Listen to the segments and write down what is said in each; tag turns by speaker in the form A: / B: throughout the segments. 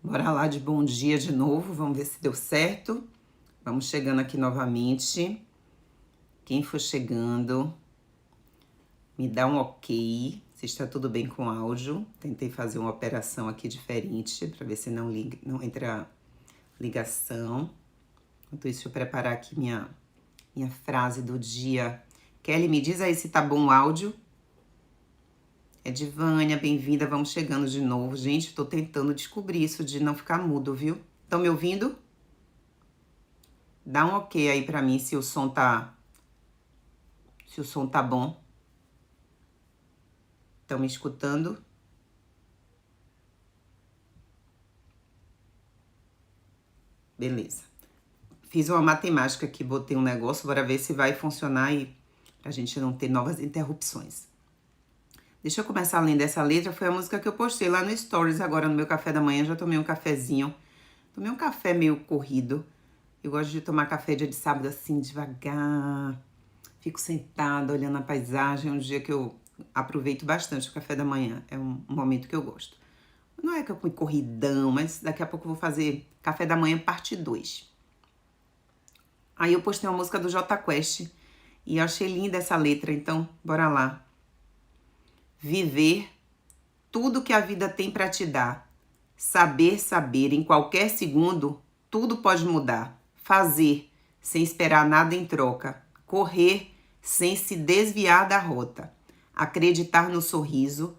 A: Bora lá de bom dia de novo, vamos ver se deu certo. Vamos chegando aqui novamente. Quem for chegando, me dá um ok, se está tudo bem com o áudio. Tentei fazer uma operação aqui diferente, para ver se não entra ligação. Enquanto isso, eu preparar aqui minha frase do dia. Kelly, me diz aí se tá bom o áudio. Edivânia, bem-vinda, vamos chegando de novo. Gente, tô tentando descobrir isso de não ficar mudo, viu? Estão me ouvindo? Dá um ok aí pra mim se o som tá bom. Estão me escutando? Beleza. Fiz uma matemática aqui, botei um negócio, bora ver se vai funcionar e pra gente não ter novas interrupções. Deixa eu começar lendo essa letra, foi a música que eu postei lá no Stories agora no meu café da manhã, já tomei um cafezinho. Tomei um café meio corrido. Eu gosto de tomar café dia de sábado assim, devagar. Fico sentada, olhando a paisagem, é um dia que eu aproveito bastante o café da manhã. É um momento que eu gosto. Não é que eu fui corridão, mas daqui a pouco eu vou fazer café da manhã parte 2. Aí eu postei uma música do Jota Quest e eu achei linda essa letra, então bora lá. Viver tudo que a vida tem para te dar. Saber, em qualquer segundo, tudo pode mudar. Fazer, sem esperar nada em troca. Correr, sem se desviar da rota. Acreditar no sorriso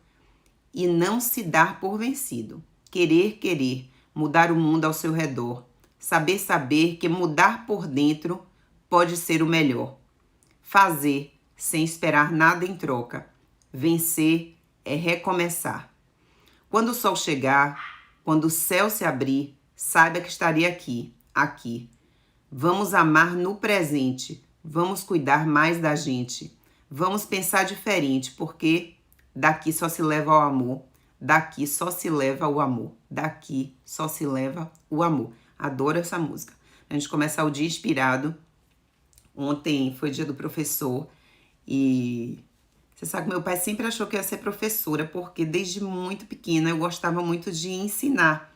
A: e não se dar por vencido. Querer, mudar o mundo ao seu redor. Saber que mudar por dentro pode ser o melhor. Fazer, sem esperar nada em troca. Vencer é recomeçar. Quando o sol chegar, quando o céu se abrir, saiba que estarei aqui. Vamos amar no presente, vamos cuidar mais da gente, vamos pensar diferente, porque daqui só se leva o amor, daqui só se leva o amor, daqui só se leva o amor. Adoro essa música. A gente começa o dia inspirado. Ontem foi dia do professor e você sabe que meu pai sempre achou que eu ia ser professora, porque desde muito pequena eu gostava muito de ensinar.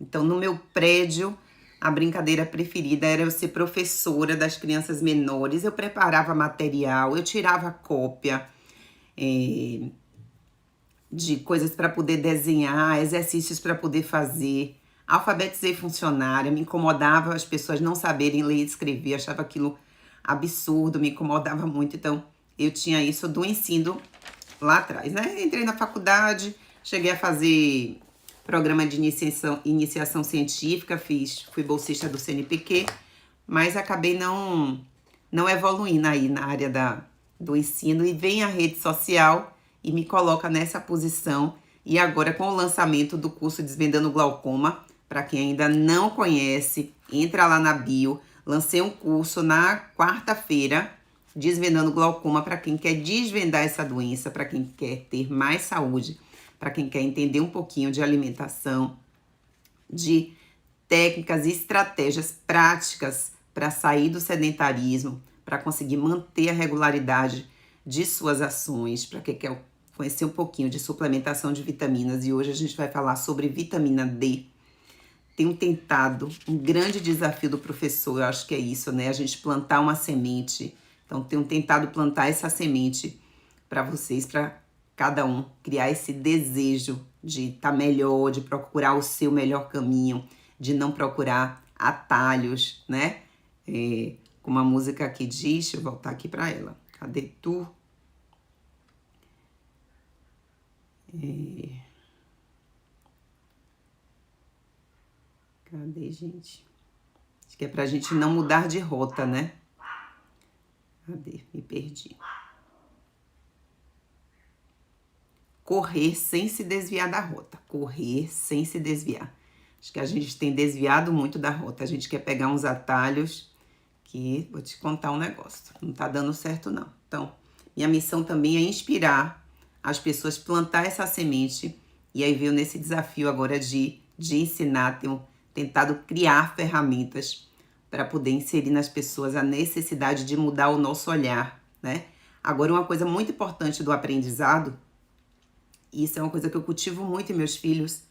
A: Então, no meu prédio, a brincadeira preferida era eu ser professora das crianças menores. Eu preparava material, eu tirava cópia de coisas para poder desenhar, exercícios para poder fazer. Alfabetizei funcionária, me incomodava as pessoas não saberem ler e escrever, achava aquilo absurdo, me incomodava muito. Então, eu tinha isso do ensino lá atrás, né? Entrei na faculdade, cheguei a fazer programa de iniciação científica, fui bolsista do CNPq, mas acabei não evoluindo aí na área do ensino, e vem a rede social e me coloca nessa posição. E agora, com o lançamento do curso Desvendando Glaucoma, para quem ainda não conhece, entra lá na bio. Lancei um curso na quarta-feira, Desvendando Glaucoma, para quem quer desvendar essa doença, para quem quer ter mais saúde, para quem quer entender um pouquinho de alimentação, de técnicas e estratégias práticas para sair do sedentarismo, para conseguir manter a regularidade de suas ações, para quem quer conhecer um pouquinho de suplementação de vitaminas. E hoje a gente vai falar sobre vitamina D. Tenho tentado, um grande desafio do professor, eu acho que é isso, né? A gente plantar uma semente. Então, tenho tentado plantar essa semente para vocês, para cada um criar esse desejo de estar melhor, de procurar o seu melhor caminho, de não procurar atalhos, né? Como a música aqui diz, deixa eu voltar aqui para ela. Cadê tu? Cadê, gente? Acho que é pra gente não mudar de rota, né? Cadê? Me perdi. Correr sem se desviar da rota. Correr sem se desviar. Acho que a gente tem desviado muito da rota. A gente quer pegar uns atalhos que, vou te contar um negócio, não tá dando certo não. Então, minha missão também é inspirar as pessoas, plantar essa semente. E aí veio nesse desafio agora de ensinar, tenho tentado criar ferramentas para poder inserir nas pessoas a necessidade de mudar o nosso olhar, né? Agora, uma coisa muito importante do aprendizado, e isso é uma coisa que eu cultivo muito em meus filhos,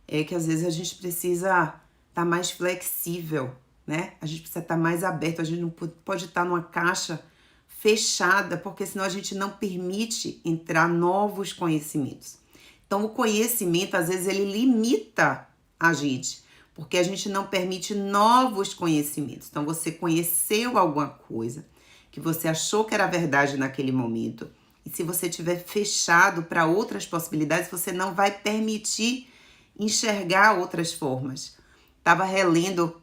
A: é que às vezes a gente precisa estar mais flexível, né? A gente precisa estar mais aberto, a gente não pode estar numa caixa fechada, porque senão a gente não permite entrar novos conhecimentos. Então, o conhecimento, às vezes, ele limita a gente, porque a gente não permite novos conhecimentos. Então, você conheceu alguma coisa que você achou que era verdade naquele momento, e se você tiver fechado para outras possibilidades, você não vai permitir enxergar outras formas. Estava relendo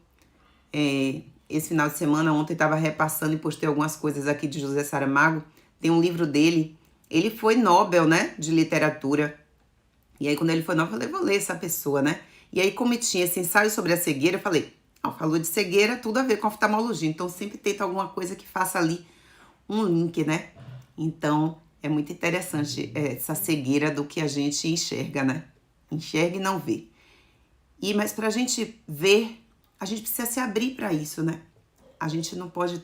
A: esse final de semana, ontem estava repassando e postei algumas coisas aqui de José Saramago. Tem um livro dele, ele foi Nobel, né, de literatura. E aí, quando ele foi Nobel, eu falei, vou ler essa pessoa, né? E aí, como tinha esse ensaio sobre a cegueira, eu falei, falou de cegueira, tudo a ver com oftalmologia. Então, sempre tenta alguma coisa que faça ali um link, né? Então, é muito interessante essa cegueira do que a gente enxerga, né? Enxerga e não vê. Mas pra gente ver, a gente precisa se abrir para isso, né? A gente não pode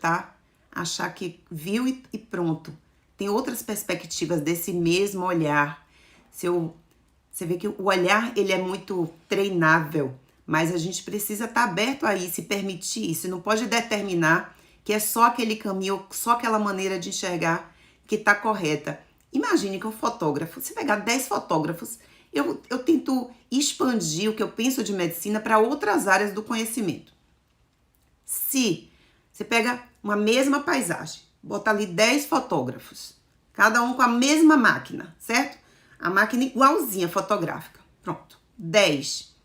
A: achar que viu e pronto. Tem outras perspectivas desse mesmo olhar. Você vê que o olhar, ele é muito treinável, mas a gente precisa estar aberto a isso, se permitir isso. Não pode determinar que é só aquele caminho, só aquela maneira de enxergar que está correta. Imagine que um fotógrafo, se pegar 10 fotógrafos, eu tento expandir o que eu penso de medicina para outras áreas do conhecimento. Se você pega uma mesma paisagem, bota ali 10 fotógrafos, cada um com a mesma máquina, certo? A máquina igualzinha fotográfica. Pronto. 10.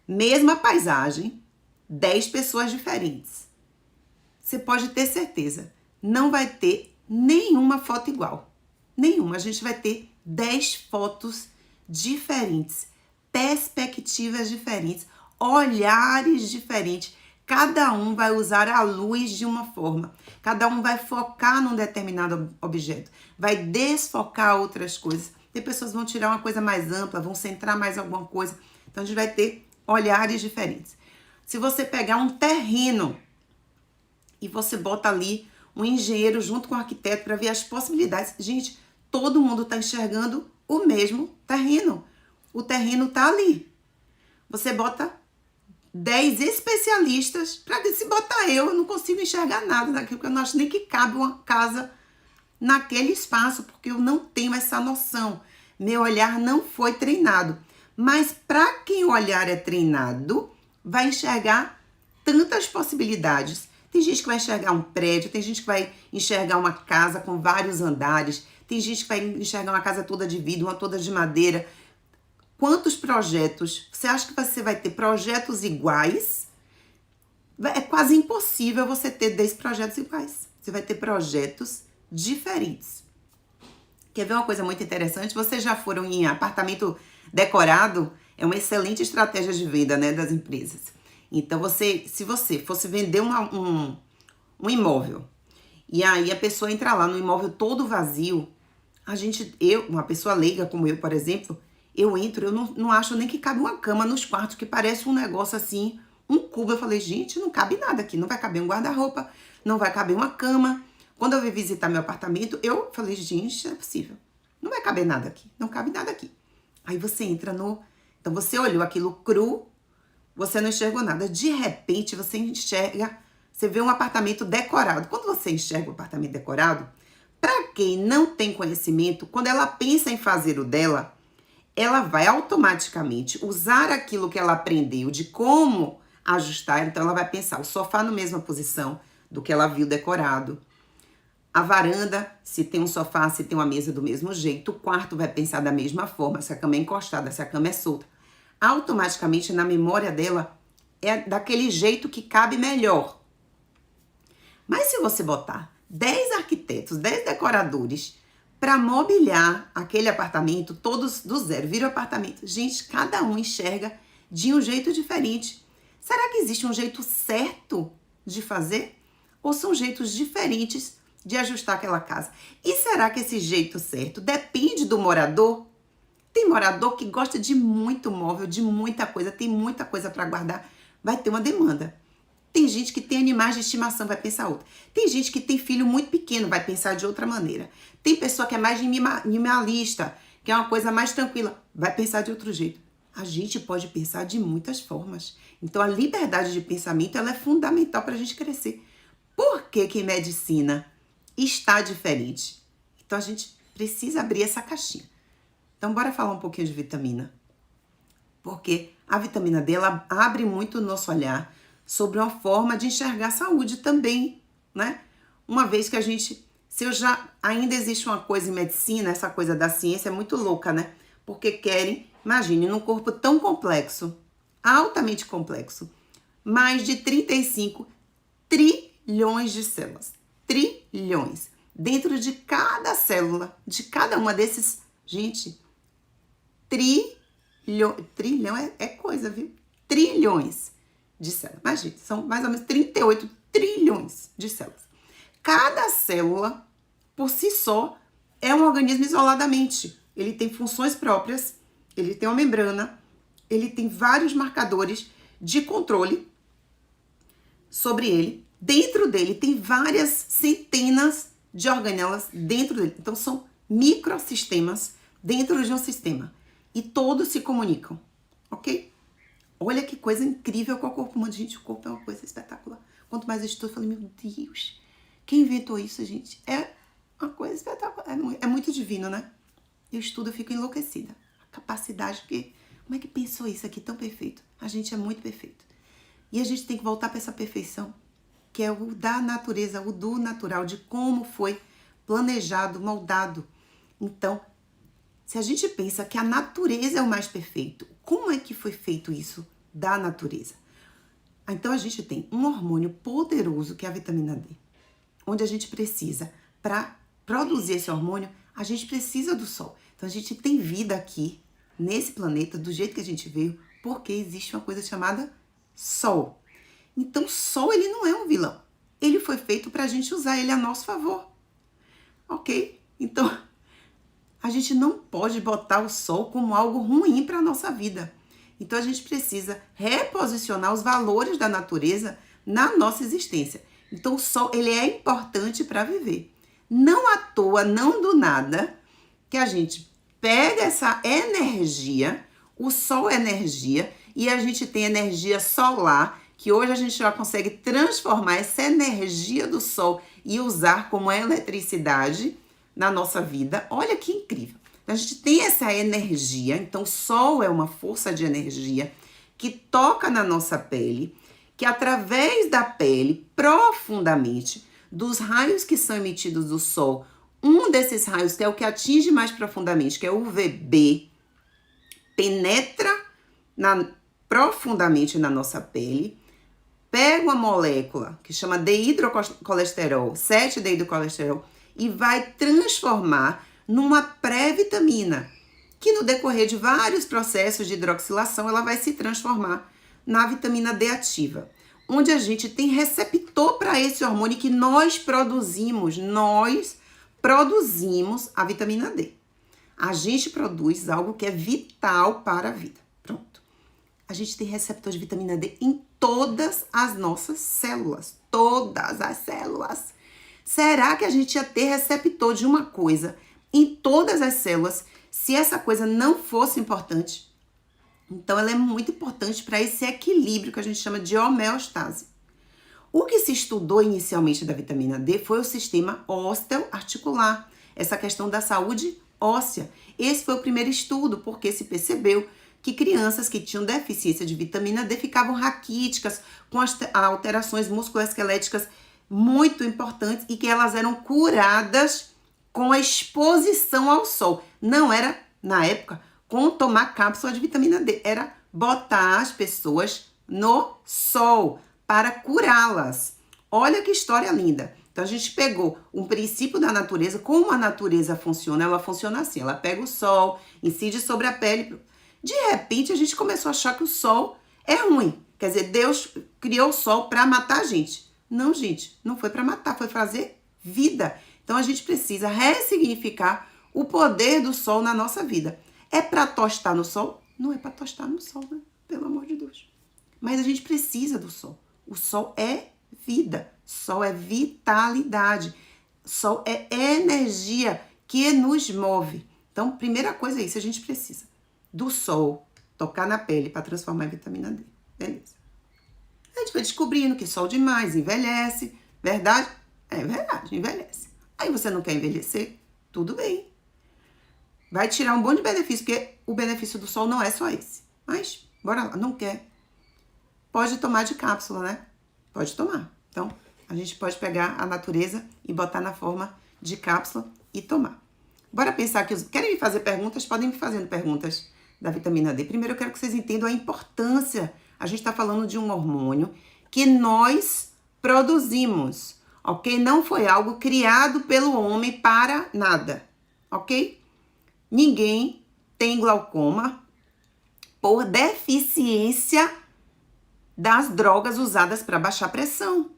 A: Mesma paisagem, 10 pessoas diferentes. Você pode ter certeza, não vai ter nenhuma foto igual. Nenhuma. A gente vai ter 10 fotos diferentes, perspectivas diferentes, olhares diferentes. Cada um vai usar a luz de uma forma. Cada um vai focar num determinado objeto. Vai desfocar outras coisas. Tem pessoas que vão tirar uma coisa mais ampla, vão centrar mais alguma coisa. Então, a gente vai ter olhares diferentes. Se você pegar um terreno e você bota ali um engenheiro junto com o arquiteto para ver as possibilidades. Gente, todo mundo está enxergando o mesmo terreno. O terreno está ali. Você bota 10 especialistas para que se botar eu não consigo enxergar nada daquilo, porque eu não acho nem que cabe uma casa naquele espaço, porque eu não tenho essa noção. Meu olhar não foi treinado. Mas para quem o olhar é treinado, vai enxergar tantas possibilidades. Tem gente que vai enxergar um prédio, tem gente que vai enxergar uma casa com vários andares, tem gente que vai enxergar uma casa toda de vidro, uma toda de madeira. Quantos projetos? Você acha que você vai ter projetos iguais? É quase impossível você ter 10 projetos iguais. Você vai ter projetos diferentes. Quer ver uma coisa muito interessante? Vocês já foram em apartamento decorado? É uma excelente estratégia de venda, né, das empresas. Então, se você fosse vender um imóvel, e aí a pessoa entra lá no imóvel todo vazio, uma pessoa leiga como eu, por exemplo, eu entro, eu não acho nem que cabe uma cama nos quartos, que parece um negócio assim, um cubo. Eu falei, gente, não cabe nada aqui, não vai caber um guarda-roupa, não vai caber uma cama. Quando eu vim visitar meu apartamento, eu falei, gente, não é possível, não vai caber nada aqui, não cabe nada aqui. Aí você entra então você olhou aquilo cru, você não enxergou nada. De repente, você enxerga, você vê um apartamento decorado. Quando você enxerga o apartamento decorado, para quem não tem conhecimento, quando ela pensa em fazer o dela, ela vai automaticamente usar aquilo que ela aprendeu de como ajustar. Então, ela vai pensar o sofá na mesma posição do que ela viu decorado. A varanda, se tem um sofá, se tem uma mesa do mesmo jeito. O quarto vai pensar da mesma forma, se a cama é encostada, se a cama é solta. Automaticamente, na memória dela, é daquele jeito que cabe melhor. Mas se você botar 10 arquitetos, 10 decoradores para mobiliar aquele apartamento, todos do zero, vira o apartamento. Gente, cada um enxerga de um jeito diferente. Será que existe um jeito certo de fazer? Ou são jeitos diferentes de ajustar aquela casa? E será que esse jeito certo depende do morador? Tem morador que gosta de muito móvel, de muita coisa, tem muita coisa para guardar, vai ter uma demanda. Tem gente que tem animais de estimação, vai pensar outra. Tem gente que tem filho muito pequeno, vai pensar de outra maneira. Tem pessoa que é mais minimalista, que é uma coisa mais tranquila, vai pensar de outro jeito. A gente pode pensar de muitas formas. Então, a liberdade de pensamento ela é fundamental para a gente crescer. Por que que em medicina está diferente? Então, a gente precisa abrir essa caixinha. Então, bora falar um pouquinho de vitamina. Porque a vitamina D, ela abre muito o nosso olhar sobre uma forma de enxergar a saúde também, né? Uma vez que a gente... Ainda existe uma coisa em medicina, essa coisa da ciência é muito louca, né? Porque querem, imagine, num corpo tão complexo, altamente complexo, mais de 35 trilhões de células. Trilhões. Dentro de cada célula, de cada uma desses, gente, trilhão é coisa, viu? Trilhões de células. Mas, gente, são mais ou menos 38 trilhões de células. Cada célula, por si só, é um organismo isoladamente. Ele tem funções próprias, ele tem uma membrana, ele tem vários marcadores de controle sobre ele. Dentro dele tem várias centenas de organelas dentro dele. Então, são microsistemas dentro de um sistema. E todos se comunicam, ok? Olha que coisa incrível com o corpo humano. Gente, o corpo é uma coisa espetacular. Quanto mais eu estudo, eu falei, meu Deus, quem inventou isso, gente? É uma coisa espetacular. É muito divino, né? Eu estudo, eu fico enlouquecida. A capacidade que... Como é que pensou isso aqui tão perfeito? A gente é muito perfeito. E a gente tem que voltar para essa perfeição, que é o da natureza, o do natural, de como foi planejado, moldado. Então, se a gente pensa que a natureza é o mais perfeito, como é que foi feito isso da natureza? Então, a gente tem um hormônio poderoso, que é a vitamina D, onde a gente precisa, para produzir esse hormônio, a gente precisa do sol. Então, a gente tem vida aqui, nesse planeta, do jeito que a gente veio, porque existe uma coisa chamada sol. Então, o sol, ele não é um vilão. Ele foi feito para a gente usar ele a nosso favor. Ok? Então, a gente não pode botar o sol como algo ruim para a nossa vida. Então, a gente precisa reposicionar os valores da natureza na nossa existência. Então, o sol, ele é importante para viver. Não à toa, não do nada, que a gente pega essa energia, o sol é energia, e a gente tem energia solar, que hoje a gente já consegue transformar essa energia do sol e usar como eletricidade na nossa vida. Olha que incrível. A gente tem essa energia, então o sol é uma força de energia que toca na nossa pele, que através da pele, profundamente, dos raios que são emitidos do sol, um desses raios, que é o que atinge mais profundamente, que é o UVB, penetra profundamente na nossa pele, pega uma molécula que chama dehidrocolesterol, 7-dehidrocolesterol, e vai transformar numa pré-vitamina, que no decorrer de vários processos de hidroxilação, ela vai se transformar na vitamina D ativa, onde a gente tem receptor para esse hormônio que nós produzimos a vitamina D. A gente produz algo que é vital para a vida. Pronto. A gente tem receptor de vitamina D em todas as nossas células. Todas as células. Será que a gente ia ter receptor de uma coisa em todas as células se essa coisa não fosse importante? Então, ela é muito importante para esse equilíbrio que a gente chama de homeostase. O que se estudou inicialmente da vitamina D foi o sistema osteoarticular, essa questão da saúde óssea. Esse foi o primeiro estudo, porque se percebeu que crianças que tinham deficiência de vitamina D ficavam raquíticas, com alterações musculoesqueléticas muito importantes e que elas eram curadas com a exposição ao sol. Não era, na época, com tomar cápsula de vitamina D, era botar as pessoas no sol para curá-las. Olha que história linda. Então, a gente pegou um princípio da natureza. Como a natureza funciona? Ela funciona assim, ela pega o sol, incide sobre a pele. De repente, a gente começou a achar que o sol é ruim. Quer dizer, Deus criou o sol para matar a gente. Não, gente, não foi para matar, foi fazer vida. Então, a gente precisa ressignificar o poder do sol na nossa vida. É para tostar no sol? Não é para tostar no sol, né? Pelo amor de Deus. Mas a gente precisa do sol. O sol é vida, sol é vitalidade, sol é energia que nos move. Então, primeira coisa é isso, a gente precisa do sol tocar na pele para transformar em vitamina D. Beleza. A gente foi descobrindo que sol demais envelhece. Verdade? É verdade, envelhece. Aí você não quer envelhecer? Tudo bem. Vai tirar um bom de benefício, porque o benefício do sol não é só esse. Mas, bora lá, não quer. Pode tomar de cápsula, né? Pode tomar. Então, a gente pode pegar a natureza e botar na forma de cápsula e tomar. Bora pensar que... Querem me fazer perguntas? Podem me fazendo perguntas da vitamina D. Primeiro, eu quero que vocês entendam a importância. A gente está falando de um hormônio que nós produzimos, ok? Não foi algo criado pelo homem para nada, ok? Ninguém tem glaucoma por deficiência das drogas usadas para baixar pressão.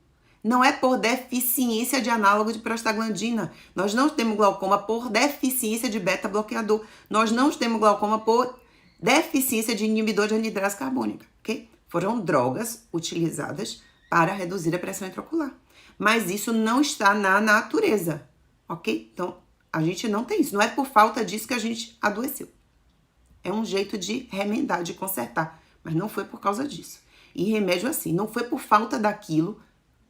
A: Não é por deficiência de análogo de prostaglandina. Nós não temos glaucoma por deficiência de beta-bloqueador. Nós não temos glaucoma por deficiência de inibidor de anidrase carbônica, ok? Foram drogas utilizadas para reduzir a pressão intraocular. Mas isso não está na natureza, ok? Então, a gente não tem isso. Não é por falta disso que a gente adoeceu. É um jeito de remendar, de consertar. Mas não foi por causa disso. E remédio assim, não foi por falta daquilo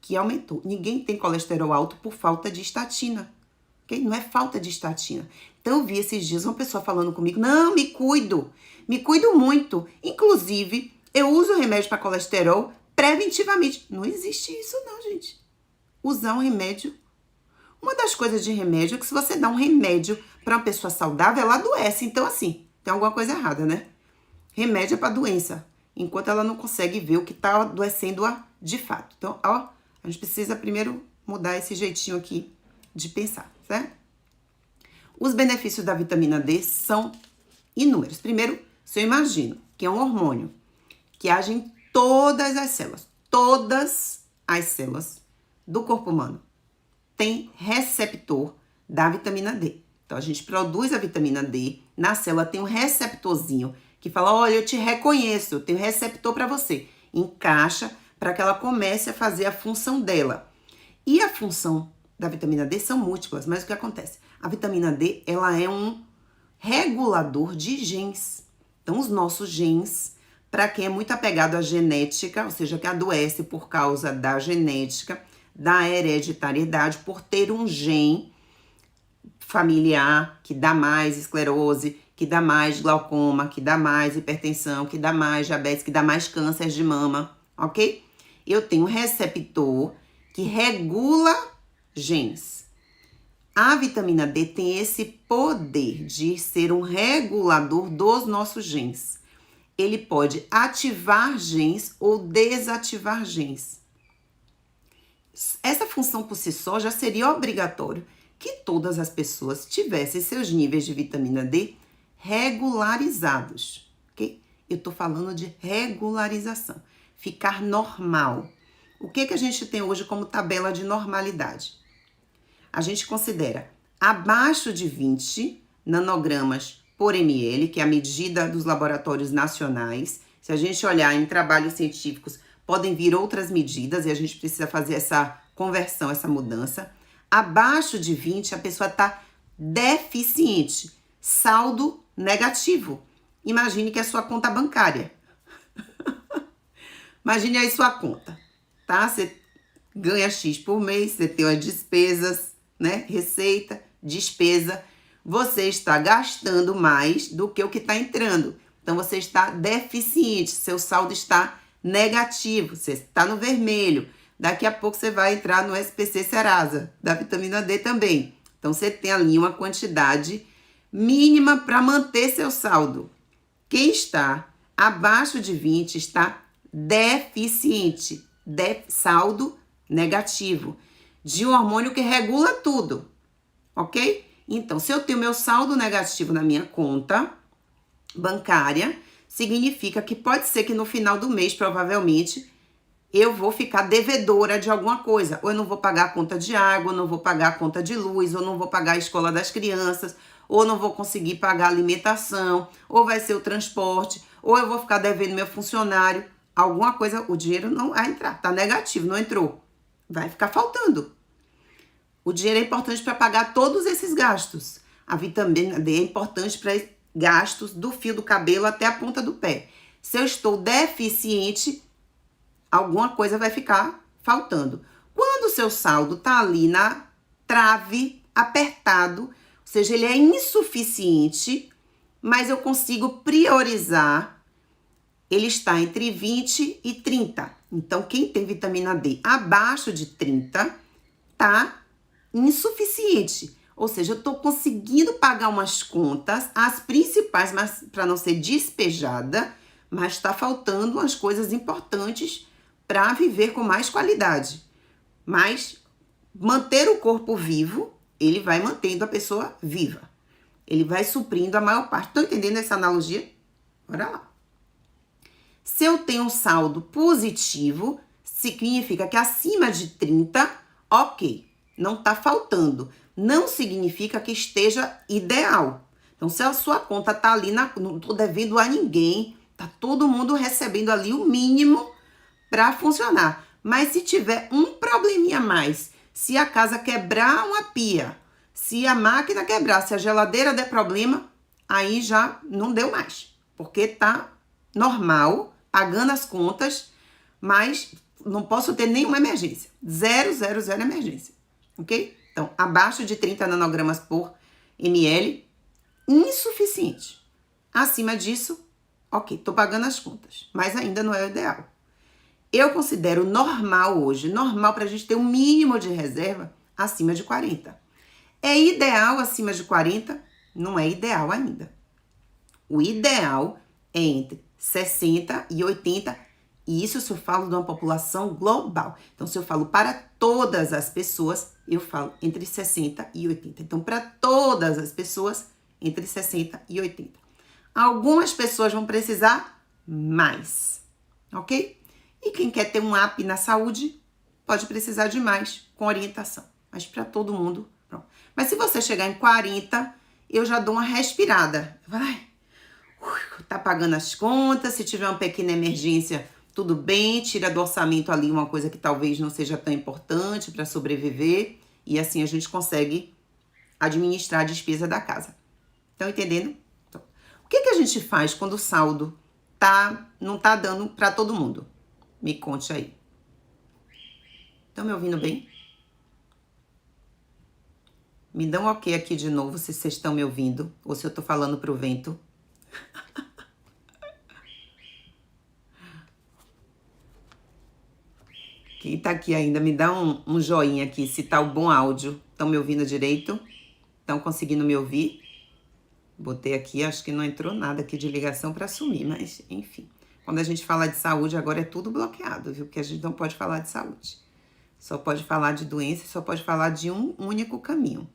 A: que aumentou. Ninguém tem colesterol alto por falta de estatina, ok? Não é falta de estatina. Então, eu vi esses dias uma pessoa falando comigo, não, me cuido muito. Inclusive, eu uso remédio para colesterol preventivamente. Não existe isso não, gente. Usar um remédio. Uma das coisas de remédio é que se você dá um remédio para uma pessoa saudável, ela adoece. Então, assim, tem alguma coisa errada, né? Remédio é para doença, enquanto ela não consegue ver o que tá adoecendo-a de fato. Então, ó, a gente precisa primeiro mudar esse jeitinho aqui de pensar, certo? Os benefícios da vitamina D são inúmeros. Primeiro, se eu imagino que é um hormônio que age em todas as células do corpo humano, tem receptor da vitamina D. Então, a gente produz a vitamina D, na célula tem um receptorzinho que fala, olha, eu te reconheço, eu tenho receptor para você. Encaixa para que ela comece a fazer a função dela. E a função da vitamina D são múltiplas, mas o que acontece? A vitamina D, ela é um regulador de genes. Então, os nossos genes, para quem é muito apegado à genética, ou seja, que adoece por causa da genética, da hereditariedade, por ter um gene familiar que dá mais esclerose, que dá mais glaucoma, que dá mais hipertensão, que dá mais diabetes, que dá mais câncer de mama, ok? Eu tenho um receptor que regula genes. A vitamina D tem esse poder de ser um regulador dos nossos genes. Ele pode ativar genes ou desativar genes. Essa função por si só já seria obrigatório que todas as pessoas tivessem seus níveis de vitamina D regularizados, ok? Eu tô falando de regularização, ficar normal. O que a gente tem hoje como tabela de normalidade? A gente considera abaixo de 20 nanogramas por ml, que é a medida dos laboratórios nacionais. Se a gente olhar em trabalhos científicos, podem vir outras medidas e a gente precisa fazer essa conversão, essa mudança. Abaixo de 20, a pessoa está deficiente, saldo negativo. Imagine que é a sua conta bancária. Imagine aí sua conta, tá? Você ganha X por mês, você tem as despesas, né? Receita, despesa. Você está gastando mais do que o que está entrando. Então, você está deficiente, seu saldo está negativo, você está no vermelho. Daqui a pouco você vai entrar no SPC Serasa, da vitamina D também. Então, você tem ali uma quantidade mínima para manter seu saldo. Quem está abaixo de 20 está deficiente, saldo negativo, de um hormônio que regula tudo, ok? Então, se eu tenho meu saldo negativo na minha conta bancária, significa que pode ser que no final do mês, provavelmente, eu vou ficar devedora de alguma coisa. Ou eu não vou pagar a conta de água, ou não vou pagar a conta de luz, ou não vou pagar a escola das crianças, ou não vou conseguir pagar a alimentação, ou vai ser o transporte, ou eu vou ficar devendo meu funcionário. Alguma coisa, o dinheiro não vai entrar, tá negativo, não entrou. Vai ficar faltando. O dinheiro é importante para pagar todos esses gastos. A vitamina D é importante para gastos do fio do cabelo até a ponta do pé. Se eu estou deficiente, alguma coisa vai ficar faltando. Quando o seu saldo tá ali na trave, apertado, ou seja, ele é insuficiente, mas eu consigo priorizar, ele está entre 20 e 30. Então, quem tem vitamina D abaixo de 30, tá insuficiente. Ou seja, eu estou conseguindo pagar umas contas, as principais, mas para não ser despejada, mas está faltando umas coisas importantes para viver com mais qualidade. Mas manter o corpo vivo, ele vai mantendo a pessoa viva. Ele vai suprindo a maior parte. Estão entendendo essa analogia? Bora lá. Se eu tenho um saldo positivo, significa que acima de 30, ok, não está faltando. Não significa que esteja ideal. Então, se a sua conta está ali, não estou devendo a ninguém, está todo mundo recebendo ali o mínimo para funcionar. Mas se tiver um probleminha a mais, se a casa quebrar uma pia, se a máquina quebrar, se a geladeira der problema, aí já não deu mais. Porque tá normal, pagando as contas, mas não posso ter nenhuma emergência. 0, 0, 0 emergência. Ok? Então, abaixo de 30 nanogramas por ml, insuficiente. Acima disso, ok, tô pagando as contas, mas ainda não é o ideal. Eu considero normal hoje, normal para a gente ter um mínimo de reserva acima de 40. É ideal acima de 40? Não é ideal ainda. O ideal é entre 60 e 80, e isso se eu falo de uma população global. Então, se eu falo para todas as pessoas, eu falo entre 60 e 80. Então, para todas as pessoas, entre 60 e 80. Algumas pessoas vão precisar mais, ok? E quem quer ter um up na saúde, pode precisar de mais, com orientação. Mas para todo mundo, pronto. Mas se você chegar em 40, eu já dou uma respirada. Vai, tá pagando as contas, se tiver uma pequena emergência, tudo bem, tira do orçamento ali uma coisa que talvez não seja tão importante para sobreviver, e assim a gente consegue administrar a despesa da casa. Estão entendendo? Então, o que a gente faz quando o saldo não tá dando para todo mundo? Me conte aí. Estão me ouvindo bem? Me dão um ok aqui de novo se vocês estão me ouvindo, ou se eu tô falando pro vento. Quem tá aqui ainda, me dá um joinha aqui, se tá o bom áudio. Estão me ouvindo direito? Estão conseguindo me ouvir? Botei aqui, acho que não entrou nada aqui de ligação para sumir, mas enfim. Quando a gente fala de saúde, agora é tudo bloqueado, viu? Porque a gente não pode falar de saúde. Só pode falar de doença, só pode falar de um único caminho.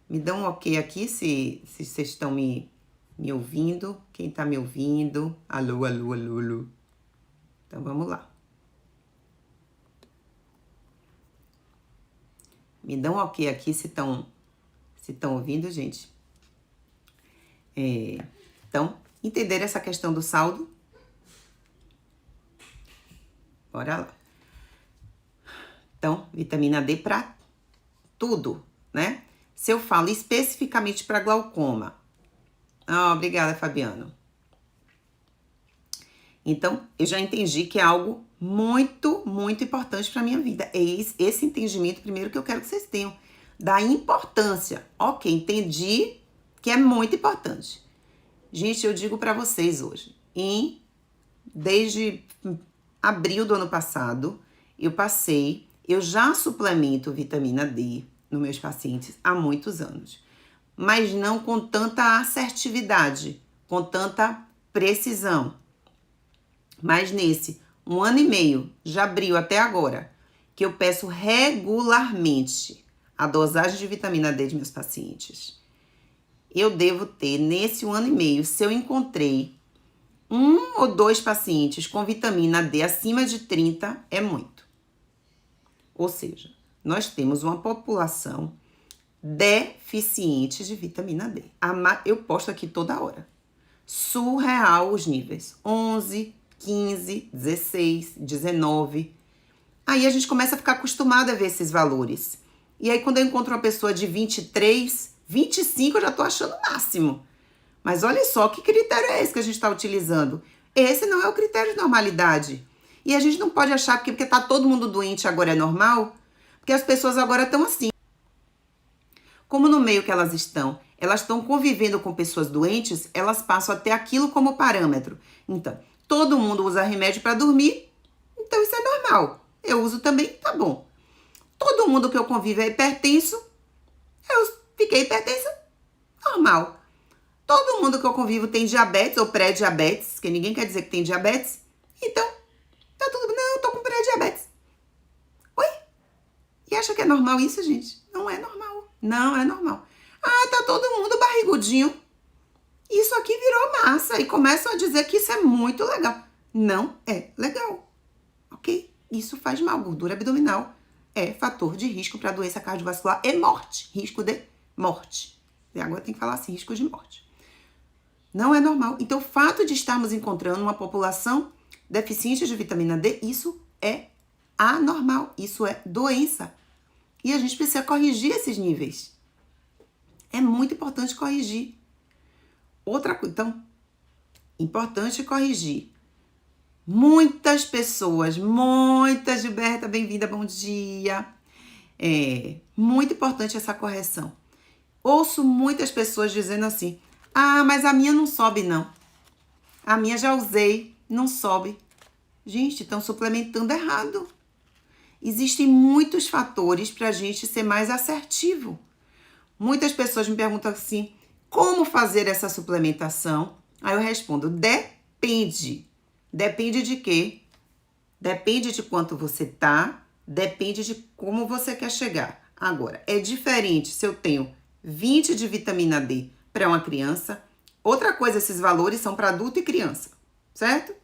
A: Me dão um ok aqui se vocês estão me ouvindo. Quem tá me ouvindo? Alô, alô, alô, alô. Então, vamos lá. Me dão um ok aqui se estão ouvindo, gente. Então, entender essa questão do saldo? Bora lá. Então, vitamina D para tudo, né? Se eu falo especificamente para glaucoma. Obrigada, Fabiano. Então, eu já entendi que é algo muito, muito importante para minha vida. É esse entendimento, primeiro, que eu quero que vocês tenham. Da importância. Ok, entendi que é muito importante. Gente, eu digo para vocês hoje, desde abril do ano passado, eu já suplemento vitamina D nos meus pacientes há muitos anos, mas não com tanta assertividade, com tanta precisão. Mas nesse 1 ano e meio, de abril até agora, que eu peço regularmente a dosagem de vitamina D de meus pacientes, eu devo ter, nesse 1 ano e meio, se eu encontrei 1 ou 2 pacientes com vitamina D acima de 30, é muito. Ou seja, nós temos uma população deficiente de vitamina D. Eu posto aqui toda hora. Surreal os níveis. 11, 15, 16, 19. Aí a gente começa a ficar acostumado a ver esses valores. E aí, quando eu encontro uma pessoa de 23, 25, eu já tô achando o máximo. Mas olha só, que critério é esse que a gente está utilizando? Esse não é o critério de normalidade. E a gente não pode achar que porque tá todo mundo doente agora é normal, porque as pessoas agora estão assim. Como no meio que elas estão convivendo com pessoas doentes, elas passam a ter aquilo como parâmetro. Então, todo mundo usa remédio para dormir, então isso é normal. Eu uso também, tá bom. Todo mundo que eu convivo é hipertenso, eu fiquei hipertensa, normal. Todo mundo que eu convivo tem diabetes ou pré-diabetes, que ninguém quer dizer que tem diabetes, então, tá tudo bem. Não, eu tô com pré-diabetes. Oi? E acha que é normal isso, gente? Não é normal. Não é normal. Ah, tá todo mundo barrigudinho. Isso aqui virou massa e começam a dizer que isso é muito legal. Não é legal, ok? Isso faz mal. Gordura abdominal é fator de risco para doença cardiovascular e morte. Risco de morte. E agora tem que falar assim, risco de morte. Não é normal. Então, o fato de estarmos encontrando uma população deficiente de vitamina D, isso é anormal. Isso é doença. E a gente precisa corrigir esses níveis. É muito importante corrigir. Outra coisa, então, importante corrigir. Muitas pessoas, Gilberta, bem-vinda, bom dia. Muito importante essa correção. Ouço muitas pessoas dizendo assim, ah, mas a minha não sobe não. A minha já usei, não sobe. Gente, estão suplementando errado. Existem muitos fatores para a gente ser mais assertivo. Muitas pessoas me perguntam assim, como fazer essa suplementação? Aí eu respondo, depende. Depende de quê? Depende de quanto você tá, depende de como você quer chegar. Agora, é diferente se eu tenho 20 de vitamina D para uma criança. Outra coisa, esses valores são para adulto e criança, certo?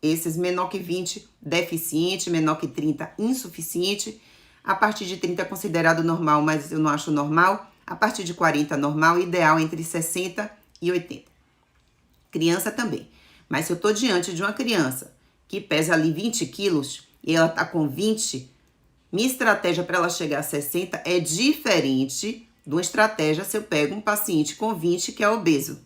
A: Esses menor que 20, deficiente, menor que 30, insuficiente. A partir de 30 é considerado normal, mas eu não acho normal. A partir de 40, normal. Ideal entre 60 e 80. Criança também. Mas se eu tô diante de uma criança que pesa ali 20 quilos e ela tá com 20, minha estratégia para ela chegar a 60 é diferente de uma estratégia se eu pego um paciente com 20 que é obeso.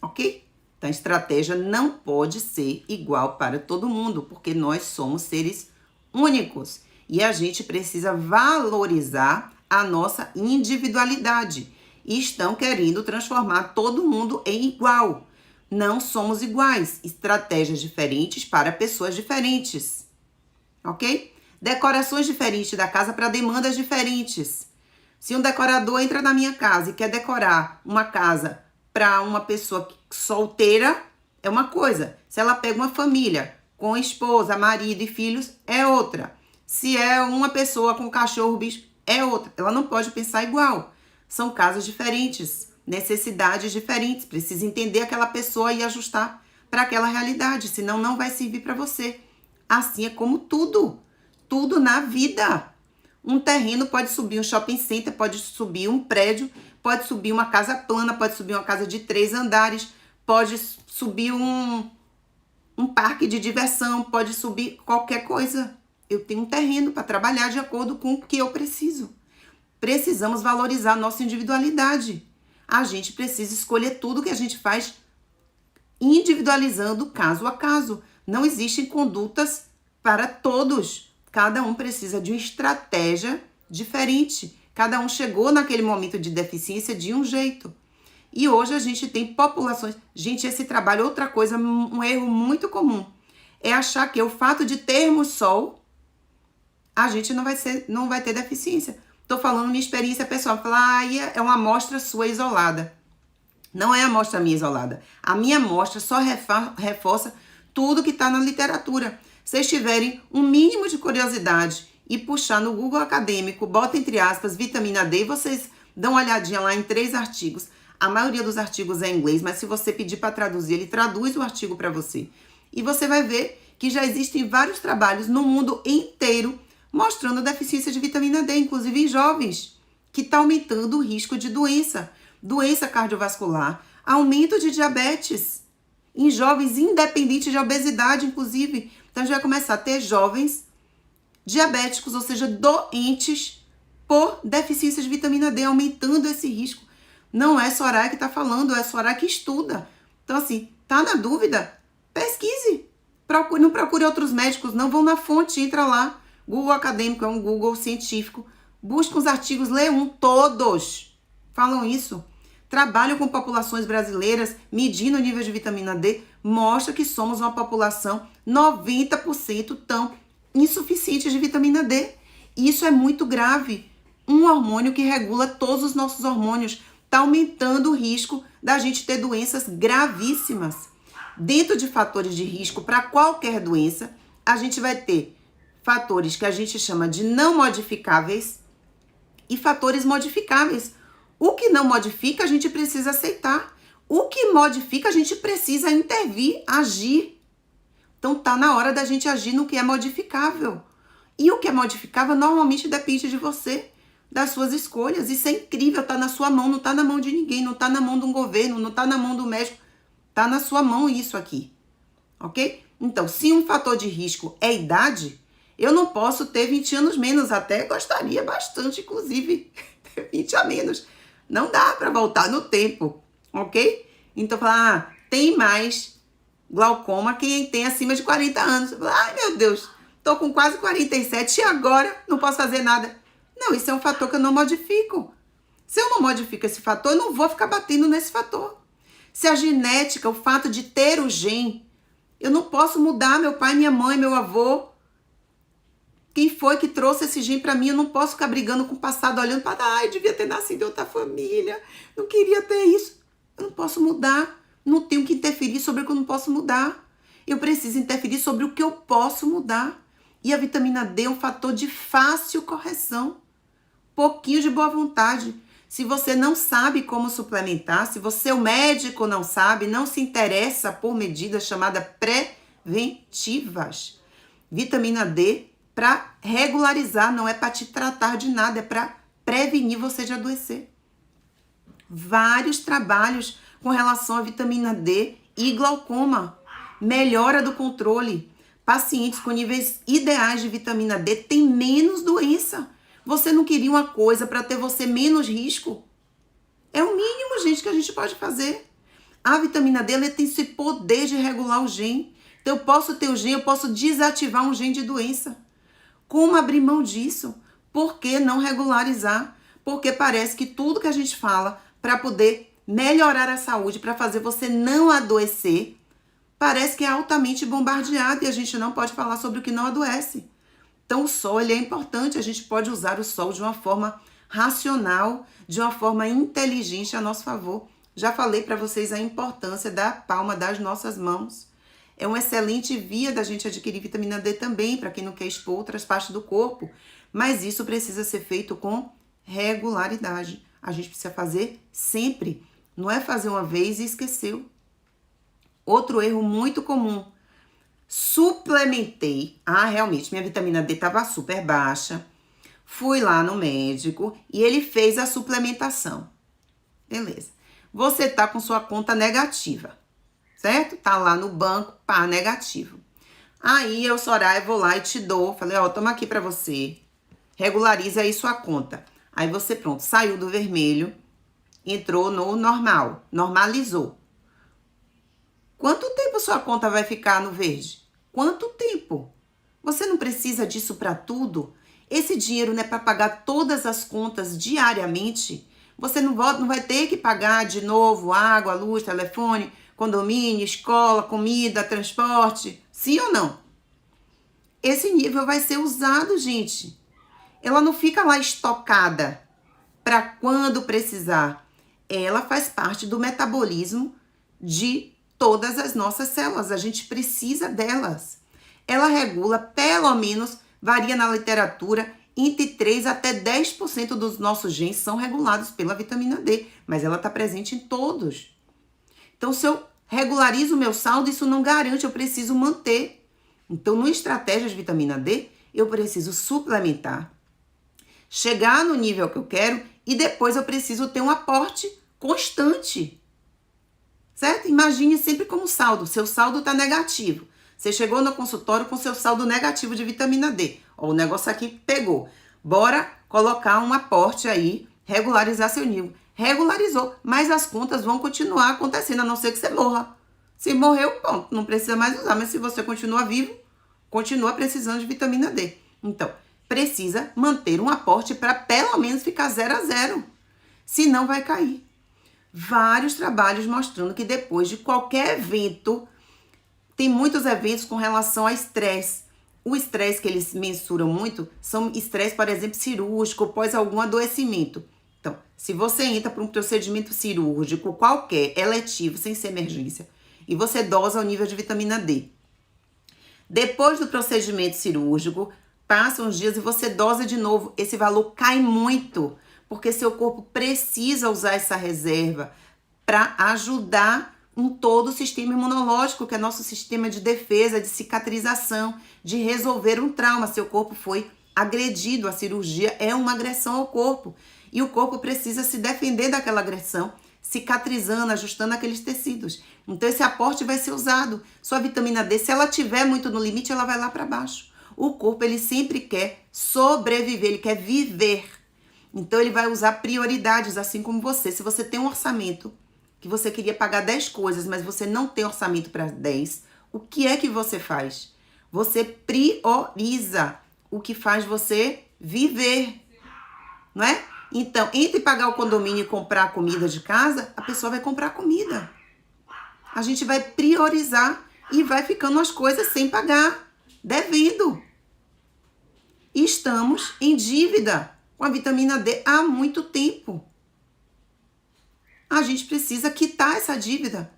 A: Ok? Então, a estratégia não pode ser igual para todo mundo, porque nós somos seres únicos e a gente precisa valorizar a nossa individualidade. E estão querendo transformar todo mundo em igual. Não somos iguais. Estratégias diferentes para pessoas diferentes. Ok? Decorações diferentes da casa para demandas diferentes. Se um decorador entra na minha casa e quer decorar uma casa para uma pessoa solteira, é uma coisa. Se ela pega uma família com esposa, marido e filhos, é outra. Se é uma pessoa com cachorro, bicho, é outra. Ela não pode pensar igual. São casos diferentes, necessidades diferentes. Precisa entender aquela pessoa e ajustar para aquela realidade, senão não vai servir para você. Assim é como tudo. Tudo na vida. Um terreno pode subir um shopping center, pode subir um prédio, pode subir uma casa plana, pode subir uma casa de 3 andares, pode subir um parque de diversão, pode subir qualquer coisa. Eu tenho um terreno para trabalhar de acordo com o que eu preciso. Precisamos valorizar nossa individualidade. A gente precisa escolher tudo que a gente faz individualizando caso a caso. Não existem condutas para todos. Cada um precisa de uma estratégia diferente. Cada um chegou naquele momento de deficiência de um jeito. E hoje a gente tem populações... Gente, esse trabalho, outra coisa, um erro muito comum, é achar que o fato de termos sol, a gente não vai ter deficiência. Estou falando minha experiência pessoal. Falar, é uma amostra sua isolada. Não é a amostra minha isolada. A minha amostra só reforça tudo que está na literatura. Se vocês tiverem um mínimo de curiosidade e puxar no Google acadêmico, bota entre aspas, vitamina D, vocês dão uma olhadinha lá em 3 artigos. A maioria dos artigos é em inglês, mas se você pedir para traduzir, ele traduz o artigo para você. E você vai ver que já existem vários trabalhos no mundo inteiro mostrando a deficiência de vitamina D, inclusive em jovens, que está aumentando o risco de doença cardiovascular, aumento de diabetes, em jovens independente de obesidade, inclusive. Então, a gente vai começar a ter jovens diabéticos, ou seja, doentes, por deficiência de vitamina D, aumentando esse risco. Não é Soraya que está falando, é Soraya que estuda. Então, assim, tá na dúvida? Pesquise. Não procure outros médicos, não. Vão na fonte, entra lá. Google acadêmico é um Google científico. Busca os artigos, lê um, todos falam isso. Trabalham com populações brasileiras, medindo o nível de vitamina D, mostra que somos uma população 90% tão insuficiente de vitamina D. Isso é muito grave. Um hormônio que regula todos os nossos hormônios está aumentando o risco da gente ter doenças gravíssimas. Dentro de fatores de risco para qualquer doença, a gente vai ter fatores que a gente chama de não modificáveis e fatores modificáveis. O que não modifica, a gente precisa aceitar. O que modifica, a gente precisa intervir, agir. Então, tá na hora da gente agir no que é modificável. E o que é modificável normalmente depende de você, das suas escolhas. Isso é incrível, tá na sua mão, não tá na mão de ninguém, não tá na mão de um governo, não tá na mão do médico. Tá na sua mão isso aqui, ok? Então, se um fator de risco é idade, eu não posso ter 20 anos menos, até gostaria bastante, inclusive, ter 20 a menos. Não dá para voltar no tempo, ok? Então, falar, tem mais glaucoma quem tem acima de 40 anos. Ai, meu Deus, tô com quase 47 e agora não posso fazer nada. Não, isso é um fator que eu não modifico. Se eu não modifico esse fator, eu não vou ficar batendo nesse fator. Se a genética, o fato de ter o gene, eu não posso mudar meu pai, minha mãe, meu avô. Quem foi que trouxe esse gene para mim? Eu não posso ficar brigando com o passado, olhando para, ai, devia ter nascido em outra família, não queria ter isso. Eu não posso mudar, não tenho que interferir sobre o que eu não posso mudar. Eu preciso interferir sobre o que eu posso mudar. E a vitamina D é um fator de fácil correção, pouquinho de boa vontade. Se você não sabe como suplementar, se você, o médico, não sabe, não se interessa por medidas chamadas preventivas. Vitamina D, para regularizar, não é para te tratar de nada, é para prevenir você de adoecer. Vários trabalhos com relação à vitamina D e glaucoma. Melhora do controle. Pacientes com níveis ideais de vitamina D têm menos doença. Você não queria uma coisa para ter você menos risco? É o mínimo, gente, que a gente pode fazer. A vitamina D, ela tem esse poder de regular o gene. Então, eu posso ter o gene, eu posso desativar um gene de doença. Como abrir mão disso? Por que não regularizar? Porque parece que tudo que a gente fala para poder melhorar a saúde, para fazer você não adoecer, parece que é altamente bombardeado e a gente não pode falar sobre o que não adoece. Então, o sol, ele é importante, a gente pode usar o sol de uma forma racional, de uma forma inteligente a nosso favor. Já falei para vocês a importância da palma das nossas mãos. É uma excelente via da gente adquirir vitamina D também, para quem não quer expor outras partes do corpo. Mas isso precisa ser feito com regularidade. A gente precisa fazer sempre. Não é fazer uma vez e esqueceu. Outro erro muito comum. Suplementei. Realmente, minha vitamina D estava super baixa. Fui lá no médico e ele fez a suplementação. Beleza. Você tá com sua conta negativa, certo? Tá lá no banco, pá, negativo. Aí eu, Soraya, vou lá e te dou. Falei, ó, toma aqui pra você. Regulariza aí sua conta. Aí você, pronto, saiu do vermelho, entrou no normal, normalizou. Quanto tempo sua conta vai ficar no verde? Quanto tempo? Você não precisa disso para tudo? Esse dinheiro não é para pagar todas as contas diariamente? Você não vai ter que pagar de novo água, luz, telefone, condomínio, escola, comida, transporte? Sim ou não? Esse nível vai ser usado, gente. Ela não fica lá estocada para quando precisar. Ela faz parte do metabolismo de todas as nossas células, a gente precisa delas. Ela regula, pelo menos, varia na literatura, entre 3 até 10% dos nossos genes são regulados pela vitamina D, mas ela está presente em todos. Então, se eu regularizo o meu saldo, isso não garante, eu preciso manter. Então, numa estratégia de vitamina D, eu preciso suplementar, chegar no nível que eu quero e depois eu preciso ter um aporte constante. Certo? Imagine sempre como saldo. Seu saldo está negativo. Você chegou no consultório com seu saldo negativo de vitamina D. Ó, o negócio aqui pegou. Bora colocar um aporte aí, regularizar seu nível. Regularizou, mas as contas vão continuar acontecendo, a não ser que você morra. Se morreu, ponto, não precisa mais usar. Mas se você continua vivo, continua precisando de vitamina D. Então, precisa manter um aporte para pelo menos ficar 0 a 0. Senão vai cair. Vários trabalhos mostrando que depois de qualquer evento, tem muitos eventos com relação a estresse. O estresse que eles mensuram muito são estresse, por exemplo, cirúrgico, após algum adoecimento. Então, se você entra para um procedimento cirúrgico qualquer, eletivo, sem ser emergência, e você dosa o nível de vitamina D. Depois do procedimento cirúrgico, passam uns dias e você dosa de novo, esse valor cai muito, porque seu corpo precisa usar essa reserva para ajudar em todo o sistema imunológico, que é nosso sistema de defesa, de cicatrização, de resolver um trauma. Seu corpo foi agredido, a cirurgia é uma agressão ao corpo. E o corpo precisa se defender daquela agressão, cicatrizando, ajustando aqueles tecidos. Então esse aporte vai ser usado. Sua vitamina D, se ela tiver muito no limite, ela vai lá para baixo. O corpo, ele sempre quer sobreviver, ele quer viver. Então ele vai usar prioridades, assim como você. Se você tem um orçamento, que você queria pagar 10 coisas, mas você não tem orçamento para 10, o que é que você faz? Você prioriza o que faz você viver, não é? Então, entre pagar o condomínio e comprar comida de casa, a pessoa vai comprar comida. A gente vai priorizar e vai ficando as coisas sem pagar, devendo. E estamos em dívida com a vitamina D há muito tempo. A gente precisa quitar essa dívida.